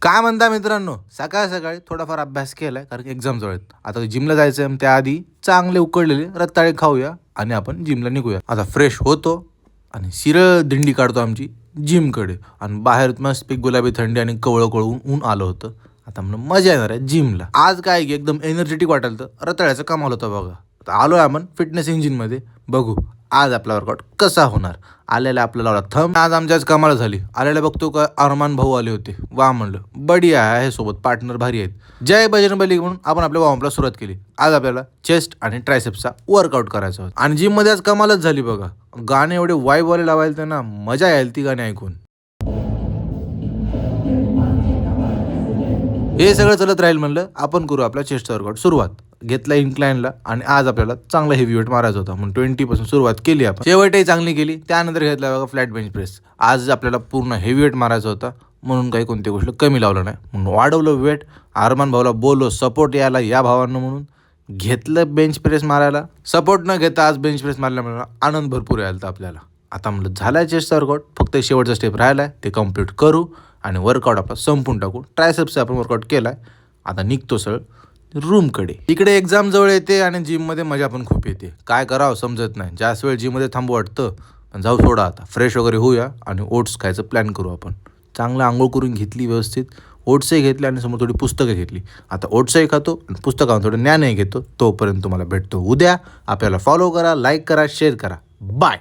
काय म्हणता मित्रांनो, सकाळ सकाळी थोडाफार अभ्यास केलाय कारण एक्झाम जवळ आहेत. आता जिमला जायचं आहे, त्याआधी चांगले उकडलेले रताळे खाऊया आणि आपण जिमला निघूया. आता फ्रेश होतो आणि शिरळ दिंडी काढतो आमची जिमकडे. आणि बाहेर मस्त गुलाबी थंडी आणि कवळं कवळून ऊन आलं होतं. आता म्हणून मजा येणार आहे जिमला. आज काय की एकदम एनर्जेटिक वाटेल तर रताळ्याचं कमाल होतं बघा. आता आलोय आपण फिटनेस इंजिनमध्ये. बघू आज आपला वर्कआउट कसा होणार. आलेला आपल्याला थंब. आज आमच्याच कमाल झाली. आलेला बघतो का अरमान भाऊ आले होते. वा म्हणलं बढिया आहे, सोबत पार्टनर भारी आहेत. जय बजरंगबली म्हणून आपण आपल्या वॉर्मअपला सुरुवात केली. आज आपल्याला चेस्ट आणि ट्रायसेप्सचा वर्कआउट करायचा होता. आणि जिम मध्ये आज कमालच झाली बघा. गाणे एवढे वाईबवाले लावायला त्यांना मजा यायला ती गाणी ऐकून. हे सगळं चलत राहील म्हणलं आपण करू आपला चेस्ट वर्कआउट सुरुवात. घेतला इन्क्लाइनला आणि आज आपल्याला चांगला हेवी वेट मारायचा होता म्हणून 20 सुरुवात केली आपण. शेवटही चांगली केली. त्यानंतर घेतला बघा फ्लॅट बेंच प्रेस. आज आपल्याला पूर्ण हेवी वेट मारायचा होता म्हणून काही कोणती गोष्ट कमी लावलं नाही म्हणून वाढवलं वेट. अरमान भाऊला बोललो सपोर्ट यायला या भावांना म्हणून घेतलं बेंच प्रेस मारायला. सपोर्ट न घेता आज बेंच प्रेस मारल्यामुळे आनंद भरपूर यायला आपल्याला. आता म्हणलं झालाय चेस्ट वर्कआउट, फक्त शेवटचा स्टेप राहिलाय ते कम्प्लीट करू आणि वर्कआउट आपला संपून टाकू. ट्रायसेप्सचा आपण वर्कआउट केलाय. आता निघतो सर रूमकडे. इकडे एक्झाम जवळ येते आणि जिममध्ये मजा पण खूप येते. काय करावं समजत नाही. जास्त वेळ जिममध्ये थांबू वाटतं पण जाऊ सोडा. आता फ्रेश वगैरे होऊया आणि ओट्स खायचं प्लॅन करू आपण. चांगलं आंघोळ करून घेतली व्यवस्थित. ओट्सही घेतले आणि समोर थोडी पुस्तकं घेतली. आता ओट्सही खातो आणि पुस्तकावर थोडं ज्ञानही घेतो. तोपर्यंत तुम्हाला भेटतो उद्या. आपल्याला फॉलो करा, लाईक करा, शेअर करा. बाय.